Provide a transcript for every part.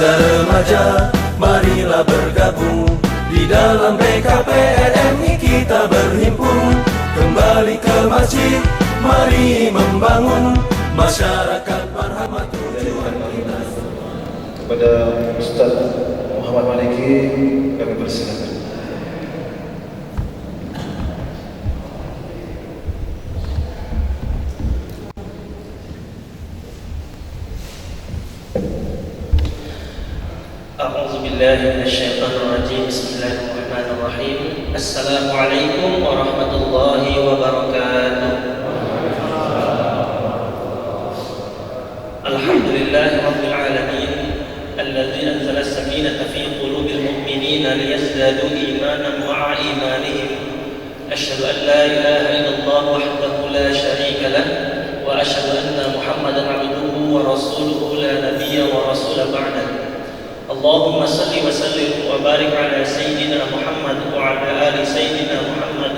Pemuda remaja, marilah bergabung di dalam BKPNMI kita berhimpun. Kembali ke masjid, mari membangun masyarakat marhamat tujuan kita. Kepada Ustaz Muhammad Maliki kami persilakan. A'udzu billahi minasyaitonir rajim. Bismillahirrahmanirrahim. Assalamualaikum warahmatullahi wabarakatuh. Alhamdulillahi rabbil alamin alladzi anzala as-sakinata fi qulubil mu'minina liyazdadu imanan ma'a imanihim. Asyhadu an la ilaha illallah wahdahu la syarika lah wa asyhadu anna Muhammadan 'abduhu wa rasuluhu la nabiyya wa rasula ba'dahu. Allahumma salli wa sallim wa barik ala Sayyidina Muhammad wa ala ali Sayyidina Muhammad.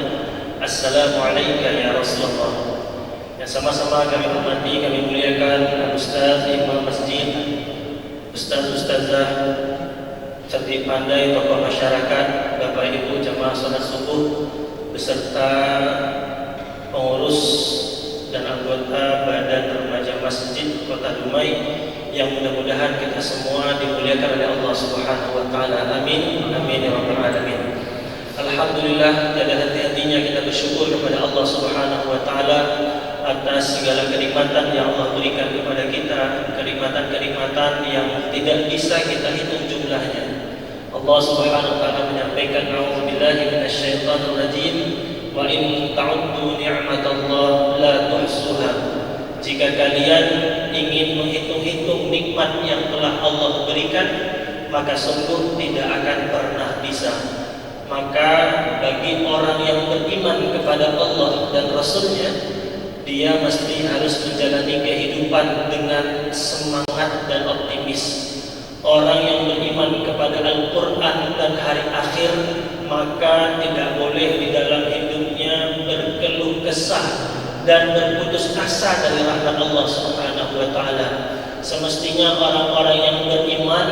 Assalamu alayka ya Rasulullah. Yang sama-sama kami hormati, kami muliakan Ustaz, Imam Masjid, Ustaz-Ustazah, cerdik pandai, tokoh masyarakat, Bapak Ibu jamaah salat subuh, beserta pengurus dan anggota Badan Remaja Masjid Kota Dumai, yang mudah-mudahan kita semua dimuliakan oleh Allah Subhanahu wa taala. Amin. Amin ya rabbal alamin. Alhamdulillah, tiada henti-hentinya kita bersyukur kepada Allah Subhanahu wa taala atas segala kenikmatan yang Allah berikan kepada kita, kenikmatan-kenikmatan yang tidak bisa kita hitung jumlahnya. Allah Subhanahu wa taala menyampaikan, a'udzubillahi minasyaitonir rajim, wa in ta'uddu ni'matallahi la tuhsuha. Jika kalian ingin menghitung-hitung nikmat yang telah Allah berikan, maka sungguh tidak akan pernah bisa. Maka bagi orang yang beriman kepada Allah dan Rasul-Nya, dia mesti harus menjalani kehidupan dengan semangat dan optimis. Orang yang beriman kepada Al-Quran dan hari akhir, maka tidak boleh di dalam hidupnya berkeluh kesah dan berputus asa dari rahmat Allah Subhanahu wa taala. Semestinya orang-orang yang beriman,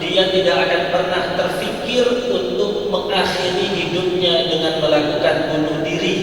dia tidak akan pernah terfikir untuk mengakhiri hidupnya dengan melakukan bunuh diri,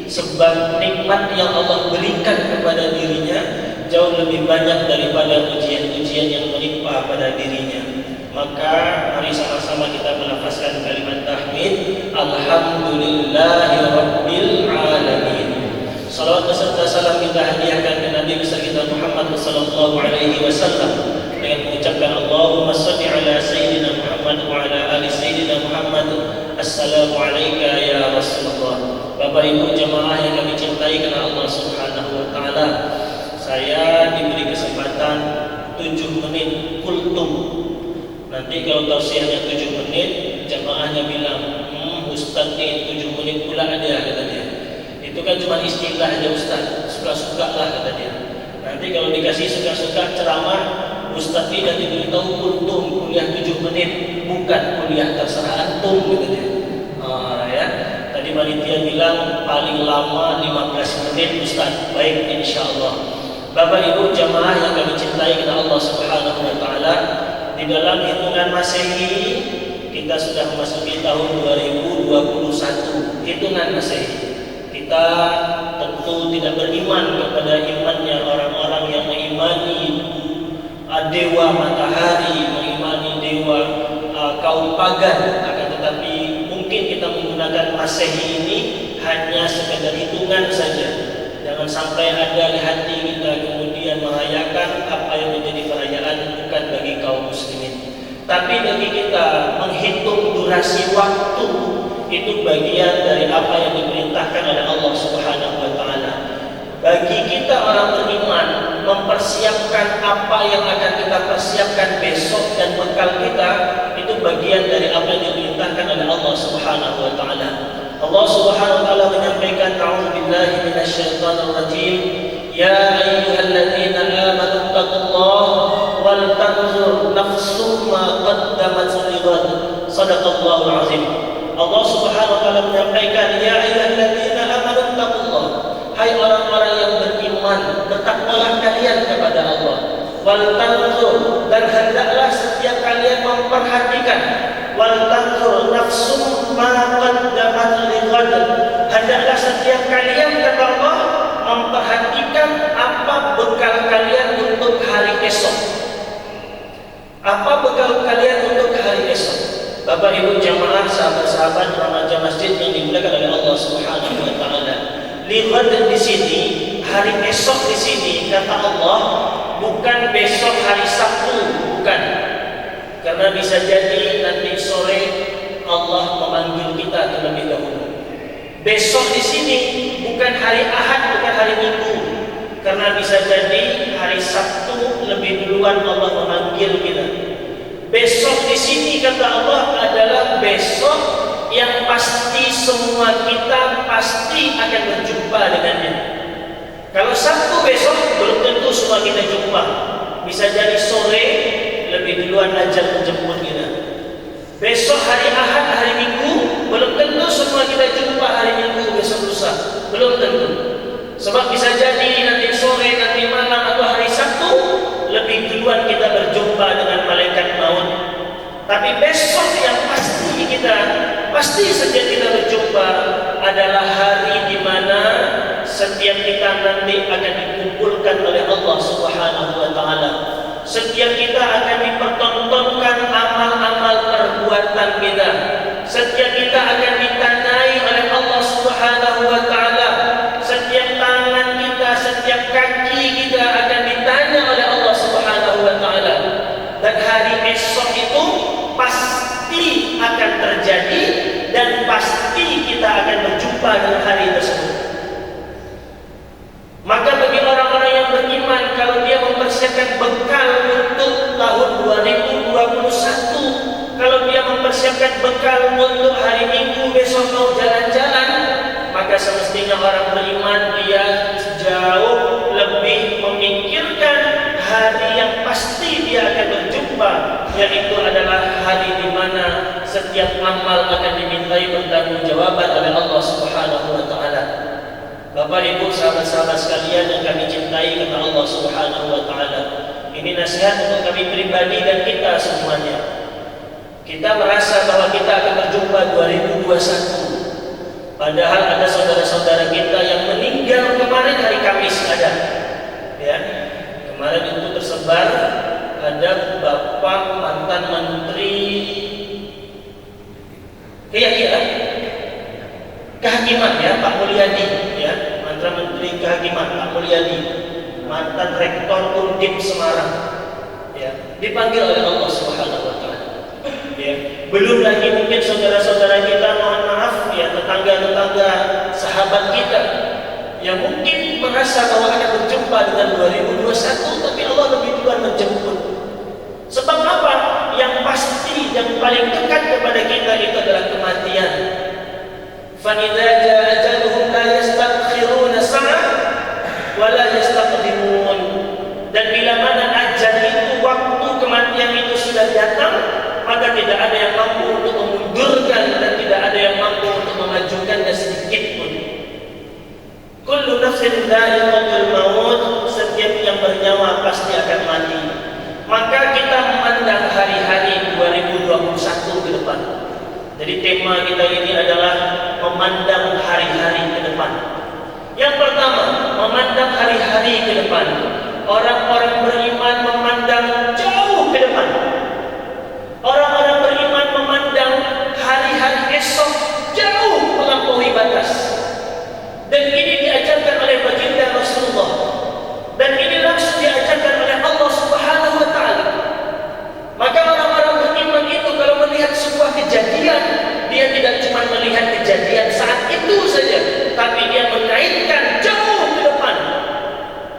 sebab nikmat yang Allah berikan kepada dirinya jauh lebih banyak daripada ujian-ujian yang menimpa pada dirinya. Maka mari sama-sama kita melafazkan kalimat tahmid, alhamdulillahirabbil alamin. Salawat beserta salam kita hadiahkan ke Nabi besar kita Muhammad sallallahu alaihi wasallam dengan mengucapkan Allahumma shalli ala Sayyidina Muhammad wa ala ali Sayyidina Muhammad. Assalamu alayka ya Rasulullah. Bapak Ibu jamaah yang kami cintai karena Allah Subhanahu wa taala, saya diberi kesempatan 7 menit kultum. Nanti kalau tausiahnya 7 menit, jamaahnya bilang, Ustaz nih 7 menit pula ada, kata dia. Itu kan cuma istilah aja Ustaz, suka-suka lah kata dia. Nanti kalau dikasih suka-suka ceramah, Ustaz tidak diberitahu kultum kuliah 7 menit, bukan kuliah terserah antum gitu dia. Ya. Tadi panitia bilang paling lama 15 menit Ustaz. Baik, insyaallah. Bapak Ibu jamaah yang kami cintai karena Allah Subhanahu wa taala, di dalam hitungan Masehi kita sudah memasuki tahun 2021, hitungan Masehi. Kita tentu tidak beriman kepada imannya orang-orang yang mengimani dewa matahari, mengimani dewa kaum pagan. Akan tetapi mungkin kita menggunakan Masehi ini hanya sekedar hitungan saja. Jangan sampai ada di hati kita kemudian merayakan apa yang menjadi perayaan bukan bagi kaum muslimin. Tapi bagi kita menghitung durasi waktu itu bagian dari apa yang diperintahkan oleh Allah Subhanahu wa taala. Bagi kita orang beriman, mempersiapkan apa yang akan kita persiapkan besok dan bekal kita, itu bagian dari apa yang diperintahkan oleh Allah Subhanahu wa taala. Allah Subhanahu wa taala menyampaikan, a'udzubillahi minasyaitonir rajim, ya ayyuhalladzina amanu taqullaha wal tanzur nafsum ma qaddamat lighad. Shadaqallahul azim. Allah Subhanahu wa taala menyampaikan, ya ayyuhalladzina amanu taqullah, hai orang-orang yang beriman, bertakwalah kalian kepada Allah. wal tanzur, dan hendaklah setiap kalian memperhatikan, wal tanzur nafsum ma qaddamat lighad, hendaklah setiap kalian, kata Allah, memperhatikan apa bekal kalian untuk hari esok. Apa bekal kalian untuk hari esok? Bapak Ibu jamaah, sahabat-sahabat remaja masjid yang dimuliakan oleh Allah Subhanahu wa taala. Lighad di sini, hari esok di sini, kata Allah, bukan besok hari Sabtu, bukan. Karena bisa jadi nanti sore Allah memanggil kita terlebih dahulu. Besok di sini bukan hari Ahad, bukan hari Minggu. Karena bisa jadi hari Sabtu lebih duluan Allah memanggil kita. Besok di sini, kata Allah, adalah besok yang pasti semua kita pasti akan berjumpa dengannya. Kalau Sabtu besok belum tentu semua kita jumpa. Bisa jadi sore lebih duluan ajal menjemput kita. Besok hari Ahad, hari Minggu, belum tentu semua kita jumpa hari Minggu besok lusa. Belum tentu. Sebab bisa jadi nanti sore, nanti malam, atau hari Sabtu lebih duluan kita berjumpa dengan malaikat maut. Tapi besok yang pasti setiap kita berjumpa adalah hari di mana setiap kita nanti akan dikumpulkan oleh Allah Subhanahu wa taala. Setiap kita akan dipertontonkan amal-amal perbuatan kita. Setiap kita akan ditanyai oleh Allah Subhanahu wa taala. Setiap tangan kita, setiap kaki kita akan ditanya oleh Allah Subhanahu wa taala. Dan hari esok itu pasti akan terjadi dan pasti kita akan berjumpa dengan hari tersebut. Maka bagi orang-orang yang beriman, kalau dia mempersiapkan bekal untuk tahun 2021, kalau dia mempersiapkan bekal untuk hari Minggu besok mau jalan-jalan, maka semestinya orang beriman dia jauh lebih memikirkan hari yang pasti dia akan berjumpa, yaitu adalah hari di mana setiap amal akan dimintai pertanggungjawaban oleh Allah Subhanahu wa taala. Bapak Ibu, sahabat-sahabat sekalian yang kami cintai kata Allah Subhanahu wa taala, ini nasihat untuk kami pribadi dan kita semuanya. Kita merasa bahwa kita akan berjumpa 2021. Padahal ada saudara-saudara kita yang meninggal kemarin hari Kamis ada. Ya. Kemarin itu tersebar ada Bapak mantan Menteri Kehakiman ya, Pak Mulyadi ya, mantan Menteri Kehakiman Pak Mulyadi, mantan Rektor Undip Semarang ya, dipanggil oleh Allah Subhanahu wa taala. Ya, belum lagi mungkin saudara-saudara kita, mohon maaf ya, tetangga-tetangga sahabat kita yang mungkin merasa bahwa akan berjumpa dengan 2021, tapi Allah lebih duluan menjemput. Sebab apa? Yang pasti, yang paling dekat kepada kita itu adalah kematian. فَإِذَا جَاءَ أَجَلُهُمْ لَا يَسْتَأْخِرُونَ سَاعَةً وَلَا يَسْتَقْدِمُونَ. Dan bila mana ajal itu, waktu kematian itu sudah datang, maka tidak ada yang mampu untuk memundurkan dan tidak ada yang mampu untuk memajukannya sedikit pun. Kullu nafsin dha'iqatul maut, setiap yang bernyawa pasti akan mati. Maka kita memandang hari-hari 2021 ke depan. Jadi tema kita ini adalah memandang hari-hari ke depan. Yang pertama, memandang hari-hari ke depan. Orang-orang beriman memandang jauh ke depan. Orang-orang beriman memandang hari-hari esok jauh melampaui batas. Dan ini diajarkan oleh baginda Rasulullah. Dan ini langsung diajarkan oleh Allah Subhanahu wa taala. Maka orang-orang beriman itu kalau melihat sebuah kejadian, dia tidak cuma melihat kejadian saat itu saja, tapi dia mengaitkan jauh ke depan.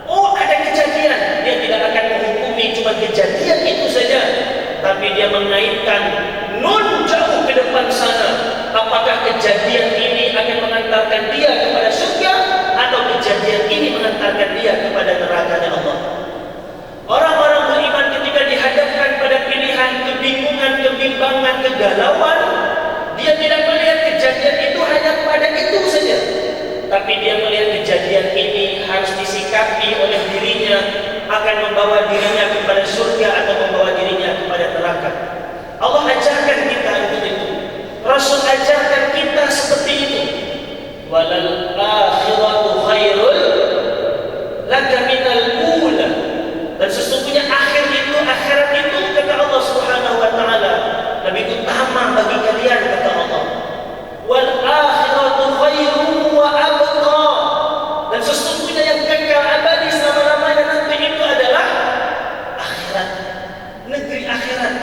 Oh, ada kejadian, dia tidak akan menghukumi cuma kejadian itu saja, tapi dia mengaitkan nun jauh ke depan sana. Apakah kejadian ini akan mengantarkan dia kepada surga, atau kejadian ini mengantarkan dia kepada neraka-Nya Allah? Orang-orang beriman ketika dihadapkan pada pilihan, kebingungan, kebimbangan, kegalauan, dia tidak melihat kejadian itu hanya pada itu saja, tapi dia melihat kejadian ini harus disikapi oleh dirinya, akan membawa dirinya akhirat,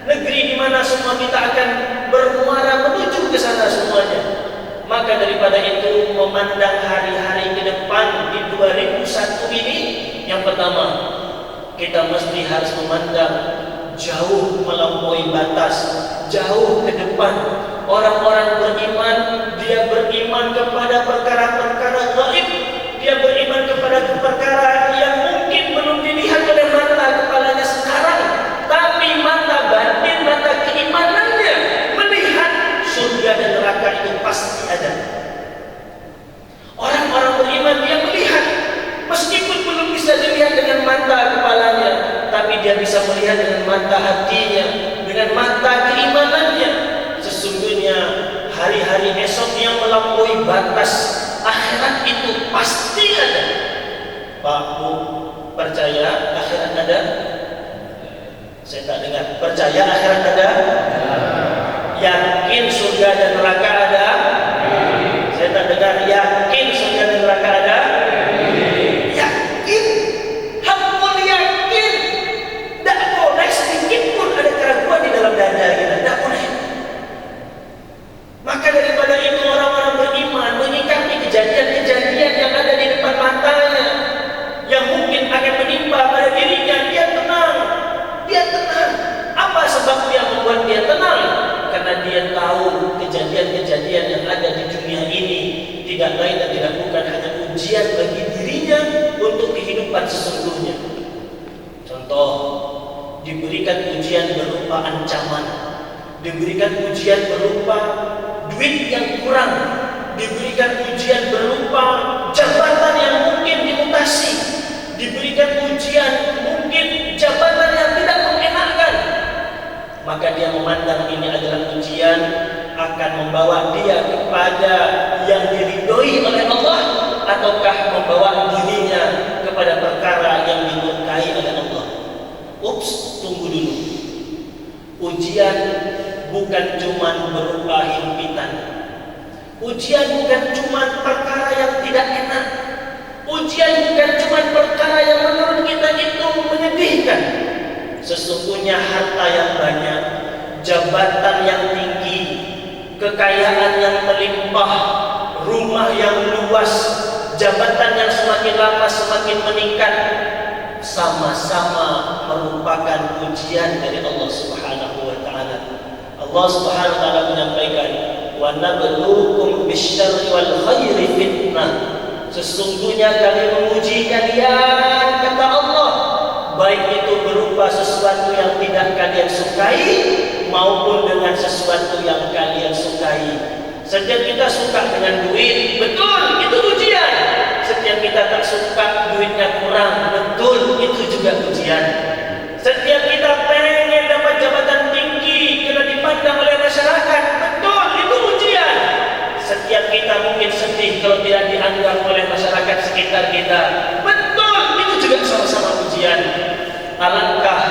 negeri di mana semua kita akan bermuara menuju ke sana semuanya. Maka daripada itu, memandang hari-hari ke depan di 2001 ini, yang pertama, kita mesti harus memandang jauh melampaui batas, jauh ke depan. Orang-orang beriman, dia beriman kepada perkara-perkara gaib, dia beriman kepada perkara yang mungkin belum dilihat oleh mata kepalanya sekarang, tapi mata batin, mata keimanannya melihat surga dan neraka itu pasti ada. Orang-orang beriman, dia melihat meskipun belum bisa dilihat dengan mata kepalanya, tapi dia bisa melihat dengan mata hatinya, dengan mata keimanannya. Sesungguhnya hari-hari esok yang melampaui batas akhirat itu pasti ada. Pak, Bu, percaya akhirat ada? Saya tak dengar. Percaya akhirat ada? Yakin surga dan neraka ada? Saya tak dengar. Yakin surga dan neraka ada? Yakin. Hampir yakin. Tak boleh sedikit pun ada keraguan di dalam dada kita. Tak boleh. Maka daripada itu, orang-orang beriman menyikapi kejadian-kejadian yang ada di depan matanya, yang mungkin akan menimpa pada dirinya, dia tenang. Dia tenang. Apa sebab dia membuat dia tenang? Karena dia tahu kejadian-kejadian yang ada di dunia ini tidak lain dan tidak bukan hanya ujian bagi dirinya untuk kehidupan sesungguhnya. Contoh, diberikan ujian berupa ancaman, diberikan ujian berupa duit yang kurang, diberikan ujian berupa jabatan yang mungkin dimutasi, diberikan ujian mungkin jabatan yang tidak mengenakan. Maka dia memandang ini adalah ujian akan membawa dia kepada yang diridhoi oleh Allah, ataukah membawa dirinya kepada perkara yang dimurkai oleh Allah. Ups, tunggu dulu. Ujian bukan cuma berupa himpitan. Ujian bukan cuma perkara yang tidak enak. Ujian bukan cuma perkara yang menurut kita itu menyedihkan. Sesungguhnya harta yang banyak, jabatan yang tinggi, kekayaan yang melimpah, rumah yang luas, jabatan yang semakin lama semakin meningkat, sama-sama merupakan ujian dari Allah Subhanahu wa taala. Allah Subhanahu wa taala menyampaikan, "Wa nabluukum bisyarri wal khairi fitnah." Sesungguhnya kami menguji kalian, kata Allah, baik itu berupa sesuatu yang tidak kalian sukai maupun dengan sesuatu yang kalian sukai. Setiap kita suka dengan duit, betul, itu ujian. Setiap kita tak suka duitnya kurang, betul, itu juga ujian. Setiap kita pengen dapat jabatan tinggi karena dipandang oleh masyarakat, betul, itu ujian. Setiap kita mungkin sedih kalau tidak dianggap oleh masyarakat sekitar kita, betul, itu juga sama-sama ujian. Alangkah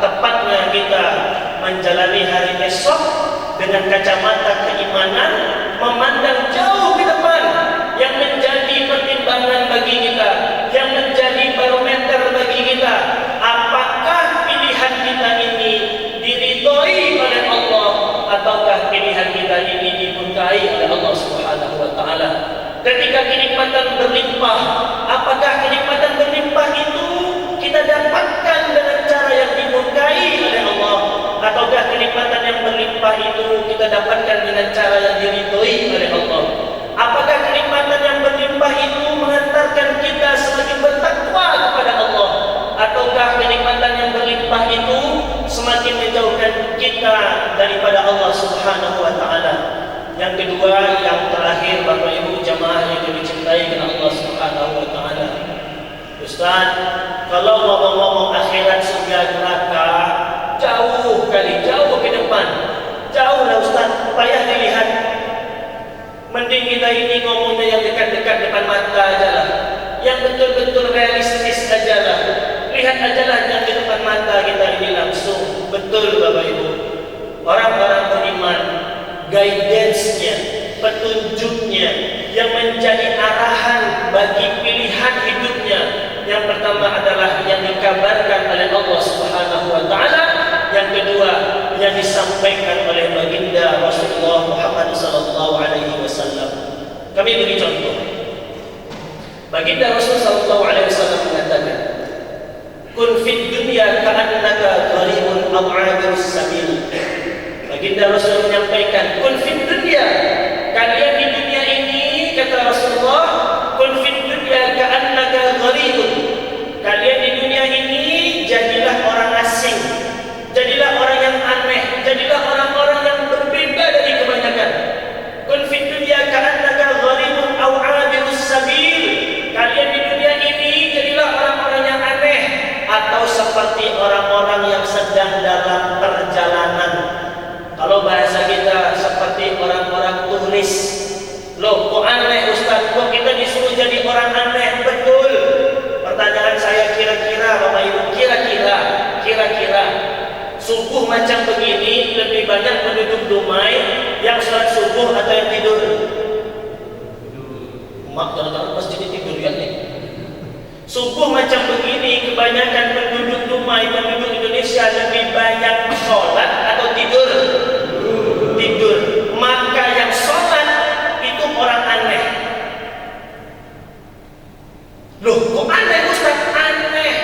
tepatnya kita menjalani hari esok dengan kacamata keimanan, memandang jauh ke depan, yang menjadi pertimbangan bagi kita, yang menjadi barometer bagi kita. Apakah pilihan kita ini diridhoi oleh Allah, ataukah pilihan kita ini dimurkai oleh Allah Subhanahu wa taala? Ketika kenikmatan berlimpah, apakah kenikmatan berlimpah itu kita dapatkan dengan cara yang dimurkai oleh Allah, ataukah kenikmatan yang berlimpah itu kita dapatkan dengan cara yang diridhoi oleh Allah? Apakah kenikmatan yang berlimpah itu mengantarkan kita semakin bertakwa kepada Allah, ataukah kenikmatan yang berlimpah itu semakin menjauhkan kita daripada Allah Subhanahu wa taala? Yang kedua, yang terakhir, Bapak Ibu jamaah yang dicintai oleh Allah Subhanahu wa taala. Ustaz, kalau ngomong-ngomong akhirat surga neraka, jauh kali, jauh ke depan. Jauh lah Ustaz, payah dilihat. Mending kita ini ngomongnya yang dekat-dekat depan mata aja lah, yang betul-betul realistis aja lah. Lihat aja lah yang di depan mata kita ini langsung. Betul Bapak Ibu, orang-orang beriman, guidance-nya, petunjuknya, yang menjadi arahan bagi pilihan hidupnya, yang pertama adalah yang dikabarkan oleh Allah Subhanahu wa taala, yang yang disampaikan oleh baginda Rasulullah Muhammad sallallahu alaihi wasallam. Kami beri contoh. Baginda Rasul sallallahu alaihi wasallam mengatakan, "Kun fid dunya ka'annaka gharibun aw 'abirus sabil." Baginda Rasul menyampaikan, "Kun fid dunya," kalian di dunia ini, kata Rasulullah, "kun fid dunya ka'annaka gharibun." Kalian di dunia ini jadilah orang asing, jadilah orang yang aneh, jadilah orang-orang yang berbeda dari kebanyakan. Kun fid dunya ka'annaka gharibun aw 'abirus sabil. Kalian di dunia ini jadilah orang-orang yang aneh atau seperti orang-orang yang sedang dalam perjalanan. Kalau bahasa kita seperti orang-orang turis. Loh, kok aneh Ustaz? Kok kita disuruh jadi orang aneh? Betul. Pertanyaan saya kira-kira Bapak Ibu, kira-kira subuh macam begini lebih banyak penduduk Dumai yang sholat subuh atau yang tidur? Mak, kalau masjid tidur ya nih. Subuh macam begini kebanyakan penduduk Dumai, penduduk Indonesia lebih banyak sholat atau tidur? Tidur. Maka yang sholat itu orang aneh. Loh, kok aneh Ustaz? Aneh.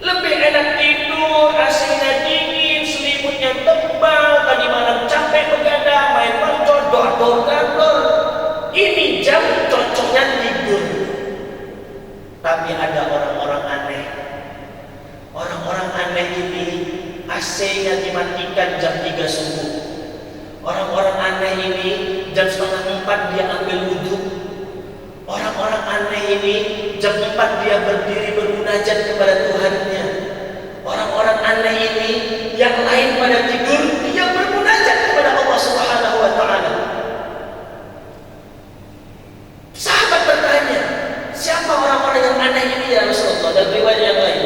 Lebih enak tidur, AC-nya dingin, selimutnya tebal, tadi malam capek begadang, main mercon, dor-dor. Ini jam cocoknya tidur. Tapi ada orang-orang aneh. Orang-orang aneh ini AC-nya dimatikan jam 3 subuh. Orang-orang aneh ini jam 3:30 dia ambil wudhu. Orang-orang aneh ini jam 4 dia berdiri bermunajat kepada Tuhannya. Orang-orang aneh ini yang lain pada tidur, dia bermunajat kepada Allah Subhanahu wa taala. Sahabat bertanya, siapa orang-orang yang aneh ini ya Rasulullah? Dan riwayat yang lain,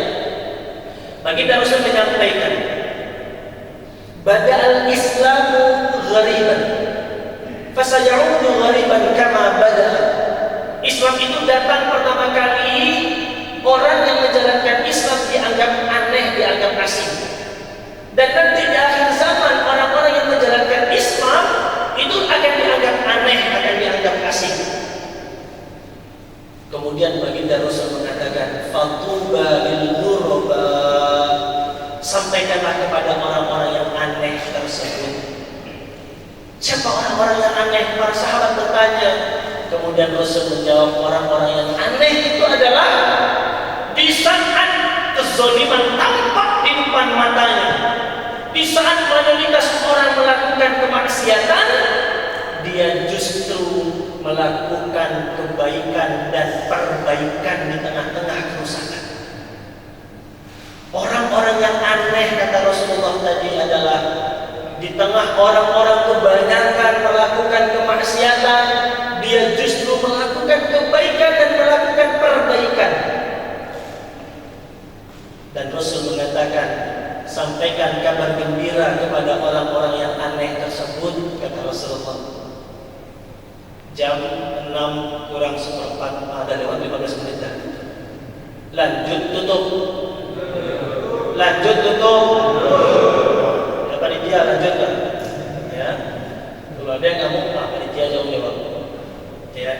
baginda Rasul menyampaikan, "Bada'al Islamu ghariban, fasayaudu ghariban kama bada'a." Islam itu datang pertama kali, orang yang menjalankan Islam dianggap aneh, dianggap asing. Dan nanti di akhir zaman orang-orang yang menjalankan Islam itu akan dianggap aneh, akan dianggap asing. Kemudian baginda Rasul mengatakan, "Fatuba lil ghuraba." Sampaikanlah kepada orang-orang yang aneh tersebut. Siapa orang-orang yang aneh? Para sahabat bertanya. Kemudian Rasul menjawab, orang-orang yang aneh itu adalah di saat kezaliman tampak di depan matanya, di saat mayoritas orang melakukan kemaksiatan, dia justru melakukan kebaikan dan perbaikan di tengah-tengah kerusakan. Orang-orang yang aneh, kata Rasulullah tadi, adalah di tengah orang-orang kebanyakan melakukan kemaksiatan, dia justru melakukan kebaikan dan melakukan perbaikan. Dan Rasul mengatakan, sampaikan kabar gembira kepada orang-orang yang aneh tersebut, kata Rasulullah. Jam 6:04, ada lewat 15 menit dah. Lanjut tutup. Ya panitia lanjut kan? Ya. Kalau ada yang ngamuk, panitia jauh lewat. Ya.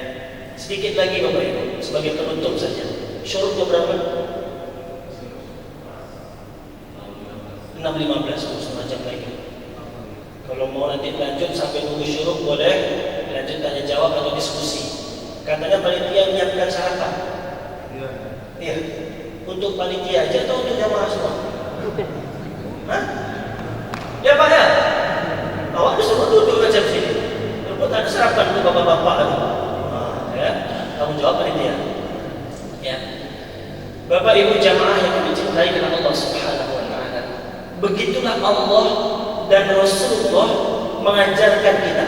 Sedikit lagi Bapak Ibu sebagai penutup saja. Syuruknya berapa? 6.15, setengah jam lagi. Kalau mau nanti lanjut sampai nunggu syuruk boleh, lanjut tanya jawab atau diskusi. Katanya panitia menyiapkan sarapan. Iya. Untuk panitia aja atau untuk jamaah semua? Hah? Ya Pak ya? Awak disuruh duduk macam sini. Rumput ada sarapan untuk bapak-bapak. Ya, kamu jawab panitia. Ya. Bapak Ibu jamaah yang dicintai oleh Allah Subhanahu wa taala. Begitulah Allah dan Rasulullah mengajarkan kita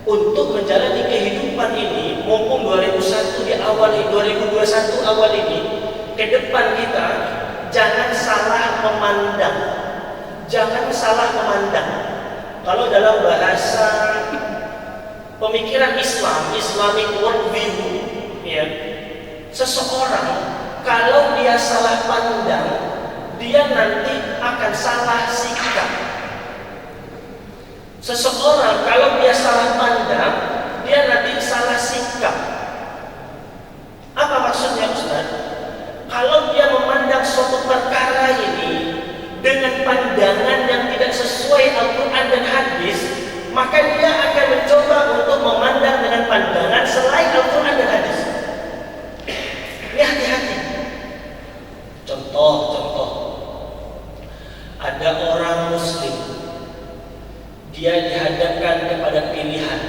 untuk menjalani kehidupan ini, mumpung 2001 di awal 2021 awal ini, ke depan kita jangan salah memandang. Jangan salah memandang. Kalau dalam bahasa pemikiran Islam, Islamic worldview, ya, seseorang kalau dia salah pandang, dia nanti akan akan salah sikap. Seseorang kalau dia salah pandang, dia nanti salah sikap. Apa maksudnya Ustaz? Kalau dia memandang suatu perkara ini dengan pandangan yang tidak sesuai Al-Quran dan hadis, maka dia akan mencoba untuk memandang dengan pandangan selain Al-Quran dan hadis. Ini hati-hati. Contoh, ada orang Muslim, dia dihadapkan kepada pilihan,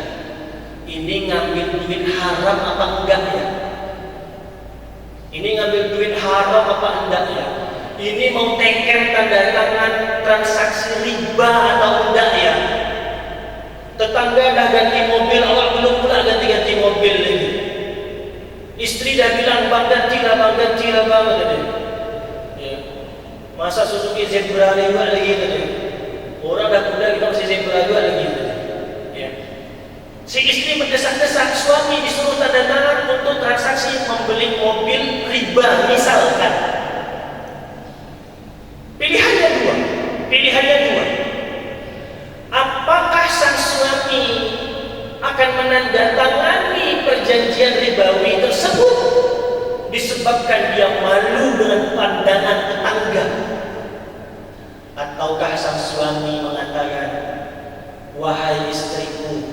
ini ngambil duit haram apa enggak ya? Ini ngambil duit haram apa enggak ya? Ini mau teken tanda tangan transaksi riba atau enggak ya? Tetangga dah ganti mobil, awak belum pula ganti-ganti mobil lagi. Istri dah bilang bang gantilah bang. Ya. Masa Suzuki Zebra lagi tadi. Orang dah kuda kita masih Zebra juga lagi tadi. Ya. Si istri mendesak-desak, suami disuruh tanda tangan untuk transaksi membeli mobil riba misalkan. Pilihannya dua. Apakah sang suami akan menandatangani perjanjian ribawi tersebut disebabkan dia malu dengan pandangan tetangga? Ataukah sang suami mengatakan, wahai istriku,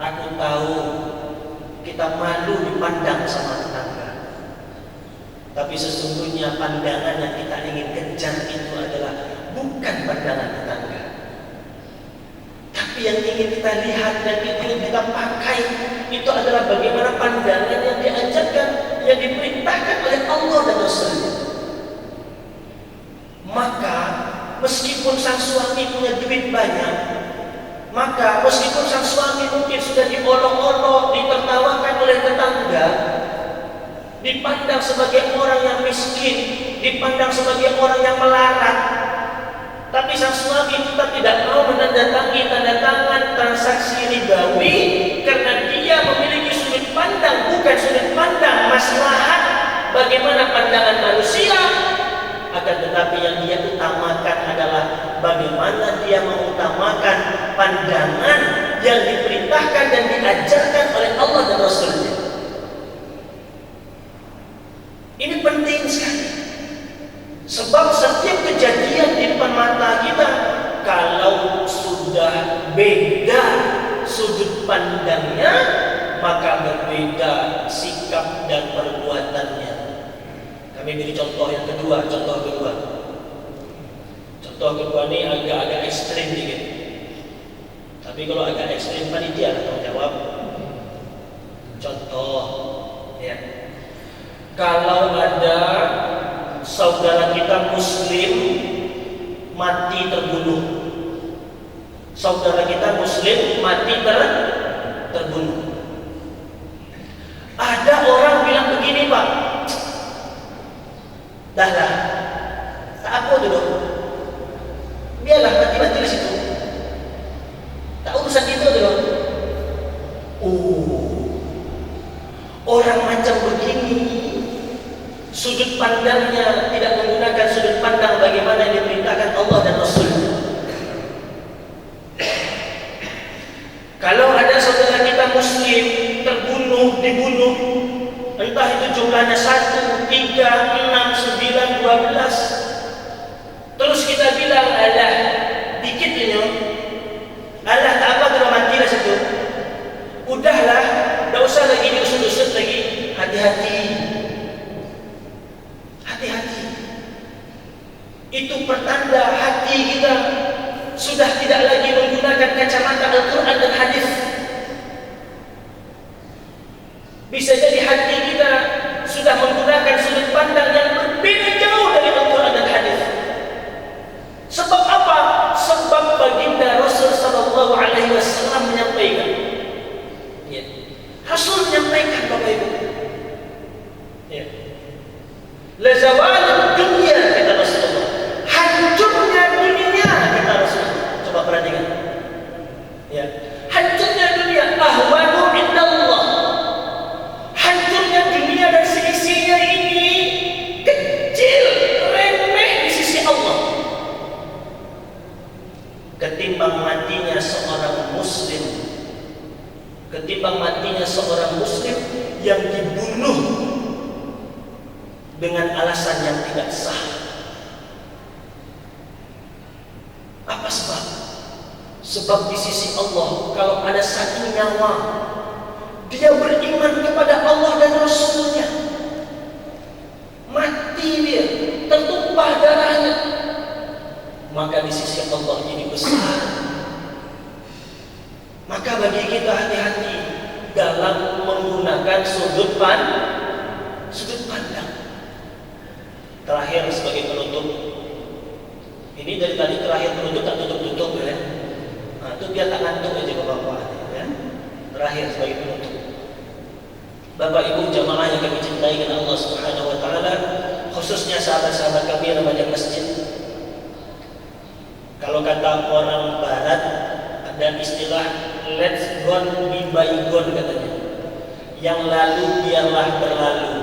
aku tahu kita malu dipandang sama tetangga, tapi sesungguhnya pandangan yang kita ingin kejar itu adalah bukan pandangan tetangga, tapi yang ingin kita lihat dan ingin kita pakai itu adalah bagaimana pandangan yang diajarkan, yang diperintahkan oleh Allah dan Rasul-Nya. Maka meskipun sang suami punya duit banyak, maka meskipun sang suami mungkin sudah diolok-olok, ditertawakan oleh tetangga, dipandang sebagai orang yang miskin, dipandang sebagai orang yang melarat, tapi sang suami tetap tidak mau menandatangani tanda tangan transaksi ribawi karena dia memiliki sudut pandang, bukan sudut pandang maslahat bagaimana pandangan manusia, akan tetapi yang dia utamakan adalah bagaimana dia mengutamakan pandangan yang diperintahkan dan diajarkan oleh Allah dan Rasul-Nya. Ini penting sekali. Sebab setiap kejadian di depan mata kita, kalau sudah beda sudut pandangnya, maka berbeda sikap dan perbuatannya. Kami beri contoh yang kedua. Contoh kedua ini agak ekstrim dikit. Tapi kalau agak ekstrim panitia akan jawab. Contoh, ya. Kalau ada saudara kita Muslim mati terbunuh, terbunuh. Ada orang bilang begini, Pak, dah lah, tak apa dulu, biarlah mati-mati di situ, tak urusan itu dulu. Orang macam begini, sudut pandangnya tidak menggunakan sudut pandang bagaimana yang diperintahkan Allah dan Rasul. Kalau ada saudara kita Muslim dibunuh, entah itu jumlahnya 1, 3, 6, 9, 12, terus kita bilang, alah, dikit ini, alah, tak apa kalau mati lah situ, udahlah, tak usah lagi diusut-usut lagi. Hati-hati. Itu pertanda hati kita sudah tidak lagi menggunakan kacamata Al-Quran dan hadis. Bisa jadi hati kita sudah menggunakan sudut pandang yang berbeda jauh dari Al-Quran dan hadis. Sebab apa? Sebab baginda Rasul sallallahu alaihi wasallam menyampaikan. Ya. Rasul menyampaikan Bapak Ibu. Ya. La zawalud dunya, kata Rasulullah. Hancurnya dunia, kata Rasulullah. Coba perhatikan. Ya. Hancurnya dunia ahwanu indallah. ketimbang matinya seorang muslim yang dibunuh dengan alasan yang tidak sah. Apa sebab? Sebab di sisi Allah, kalau ada satu nyawa dia beriman kepada Allah dan Rasulnya, mati dia, tertumpah darahnya, maka di sisi Allah ini besar. Maka bagi kita hati-hati dalam menggunakan sudut pandang. Terakhir sebagai penutup, ini dari tadi terakhir penutup tak tutup-tutup ya. Nah, itu biar tak ngantuk aja Bapak-bapak ya. Terakhir sebagai penutup, Bapak Ibu jamaah yang kami cintai dengan Allah Subhanahu wa taala, khususnya sahabat-sahabat kami yang remaja masjid. Kalau kata orang barat ada istilah let's gone be bygone katanya. Yang lalu biarlah berlalu.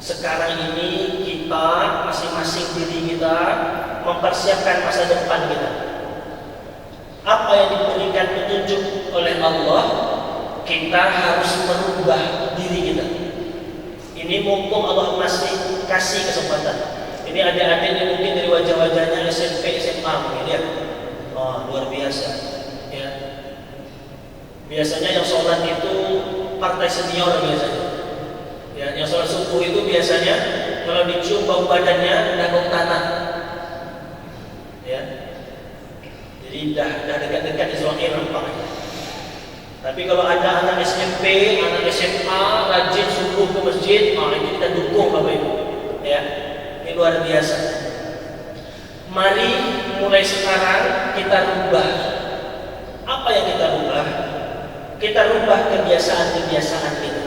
Sekarang ini kita masing-masing diri kita mempersiapkan masa depan kita. Apa yang diberikan petunjuk oleh Allah, kita harus merubah diri kita. Ini mumpung Allah masih kasih kesempatan. Ini adik-adik yang mungkin dari wajah-wajahnya SMP, SMA mungkin ya. Oh, luar biasa. Ya. Biasanya yang sholat itu partai senior biasanya. Ya, yang sholat subuh itu biasanya kalau dicium bau badannya udah bau tanah. Ya. Jadi dah dekat-dekat Israel nampaknya. Tapi kalau ada anak SMP, anak SMA rajin subuh ke masjid, ini kita dukung Bapak Ibu. Ya. Ini luar biasa. Mari mulai sekarang kita rubah. Apa yang kita rubah? Kita rubah kebiasaan-kebiasaan kita.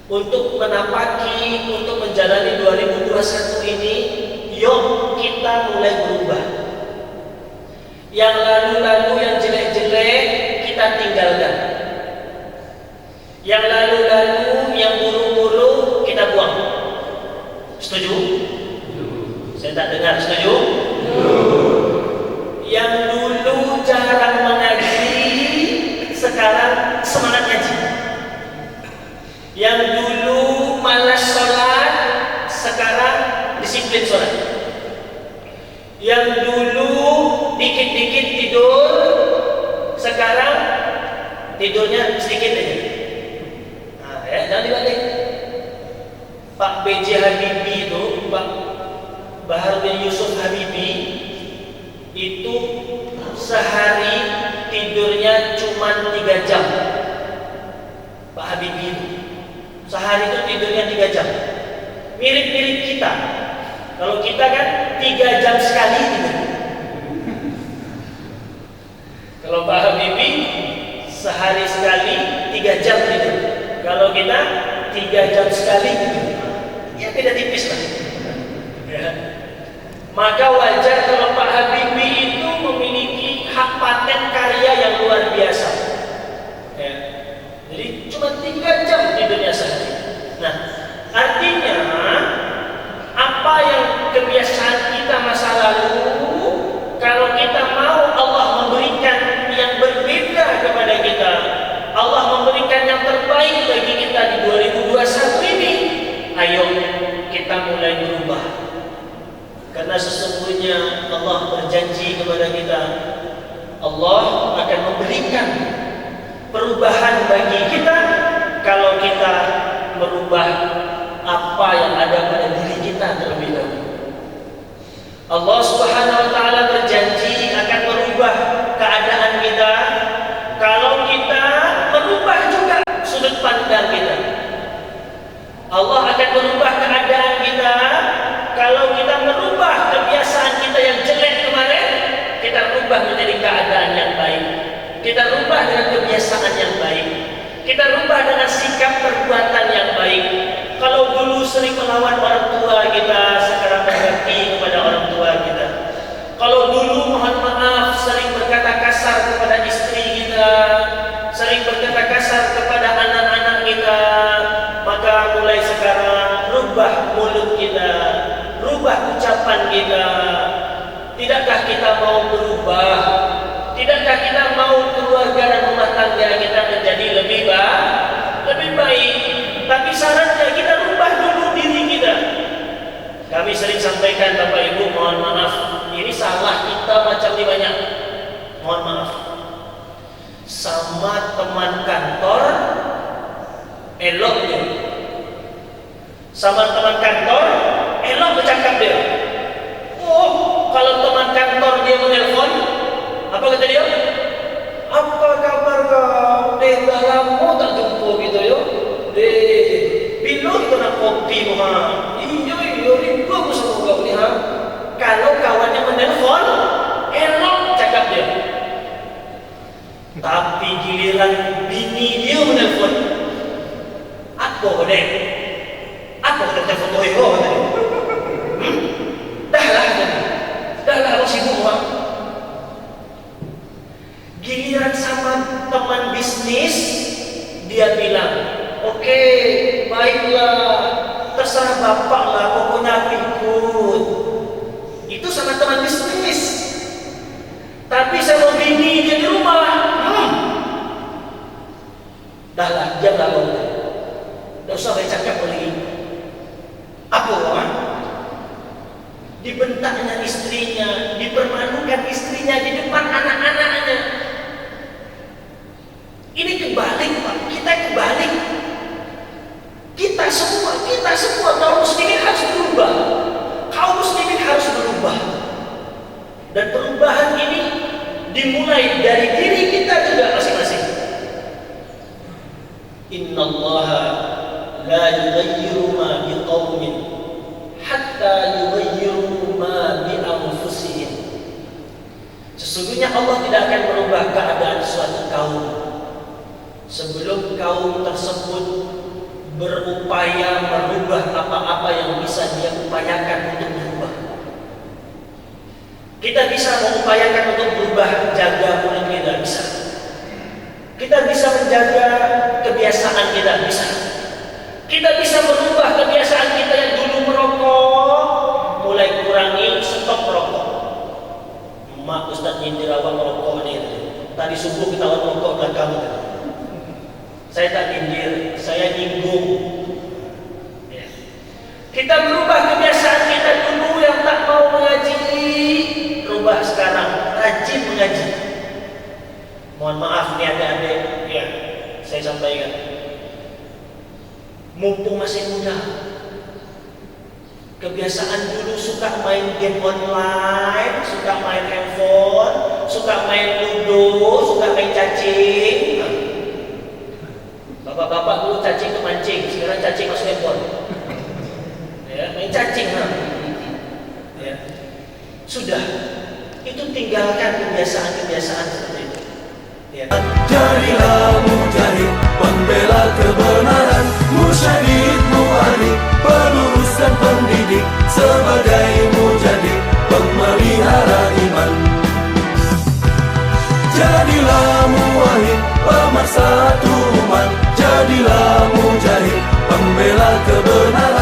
Untuk menapaki, untuk menjalani 2021 ini, yuk kita mulai berubah. Yang lalu-lalu, yang jelek-jelek kita tinggalkan. Yang lalu-lalu, yang buruk-buruk kita buang. Setuju? Saya tak dengar, setuju? Yang dulu jarang mengaji, sekarang semangat ngaji. Yang dulu malas sholat, sekarang disiplin sholat. Yang dulu dikit-dikit tidur, sekarang tidurnya sedikit aja. Nah, ya, jangan dibalik. Pak B.J. Habibie itu, Pak Bahar bin Yusuf Habibie itu sehari tidurnya cuma 3 jam. Pak Habibie itu sehari itu tidurnya 3 jam. Mirip-mirip kita. Kalau kita kan 3 jam sekali tidur. Kalau Pak Habibie sehari sekali 3 jam tidur. Kalau kita 3 jam sekali tidur. Ya beda tipis lah. Ya. Maka wajar kalau Pak Habibie itu memiliki hak paten karya yang luar biasa. Ya. Jadi cuma 3 jam tidurnya sehari. Nah, artinya apa yang kebiasaan kita masa lalu, kalau kita mau Allah memberikan yang berbeda kepada kita, Allah memberikan yang terbaik bagi kita di 2021 ini, ayo kita mulai berubah. Karena sesungguhnya Allah berjanji kepada kita, Allah akan memberikan perubahan bagi kita kalau kita merubah apa yang ada pada diri kita terlebih dahulu. Allah Subhanahu wa taala berjanji akan merubah keadaan kita kalau kita merubah juga sudut pandang kita. Allah akan merubah keadaan kita kalau kita merubah kebiasaan kita yang jelek kemarin, kita rubah menjadi keadaan yang baik. Kita rubah dengan kebiasaan yang baik. Kita rubah dengan sikap perbuatan yang baik. Kalau dulu sering melawan orang tua kita, sekarang berbakti kepada orang tua kita. Kalau dulu mohon maaf sering berkata kasar kepada istri kita, sering berkata kasar kepada anak-anak kita, maka mulai sekarang rubah mulut kita, rubah ucapan kita. Tidakkah kita mau berubah Tidakkah kita mau keluarga dan rumah tangga kita menjadi lebih baik? Tapi syaratnya kita rubah dulu diri kita. Kami sering sampaikan Bapak Ibu, mohon maaf, ini salah kita macam ini banyak. Mohon maaf. Sama teman kantor elok dia. Sama teman kantor elok bercakap dia. Oh, kalau teman kantor dia menelpon, apa kata dia? Apa kabar kau? Dah lama tak jumpa gitu yo. Bila kita nak kopi mah? Iya, rindu aku sama kau ni ha. Kalau kawannya menelpon, elok cakap dia. Tapi giliran bini dia menelpon, apa dek? Apa kata foto hero tadi? Dah lah, aku sibuk bang. Giliran sama teman bisnis, dia bilang, oke, baiklah, terserah bapak lah, pokoknya aku ikut. Itu sama teman bisnis. Tapi sama bini dia di rumah, dah lah, diam lah kau. Dah usah baca cakap lagi. Apa bang? Dibentaknya istrinya, dipermalukan istrinya di depan anak-anaknya. Ini kebalik Pak, kita kebalik. Kita semua kaum muslimin harus berubah. Kaum muslimin harus berubah. Dan perubahan ini dimulai dari diri kita juga masing-masing. Innallaha la yughayyiru ma biqaumin hatta yughayyiru ma bi anfusihim. Sesungguhnya Allah tidak akan merubah keadaan suatu kaum sebelum kaum tersebut berupaya merubah apa-apa yang bisa dia upayakan untuk berubah. Kita bisa mengupayakan untuk berubah, jaga mulut kita, bisa. Kita bisa menjaga kebiasaan kita, bisa. Kita bisa merubah kebiasaan kita yang dulu merokok, mulai kurangi, stop merokok. Mak Ustaz nyindir awak merokok ni. Tadi subuh kita awak merokok belakang. Saya tak nyindir, saya nyinggung. Ya. Kita merubah kebiasaan kita dulu yang tak mau mengaji, rubah sekarang rajin mengaji. Mohon maaf nih adik-adik, ya saya sampaikan. Mumpung masih muda, kebiasaan dulu suka main game online, suka main handphone, suka main ludo, suka main cacing. Bapak-bapak dulu cacing ke mancing, sekarang cacing masuk handphone. Ya, main cacing ya. Sudah, itu tinggalkan kebiasaan-kebiasaan seperti itu. Ya. Jadilah mujahid, pembela kebenaran, musyahid, mu'alif, pelurus dan pendidik, sebagai mujahid, pemelihara iman. Jadilah muwahhid, pemersatu umat, jadilah mujahid, pembela kebenaran.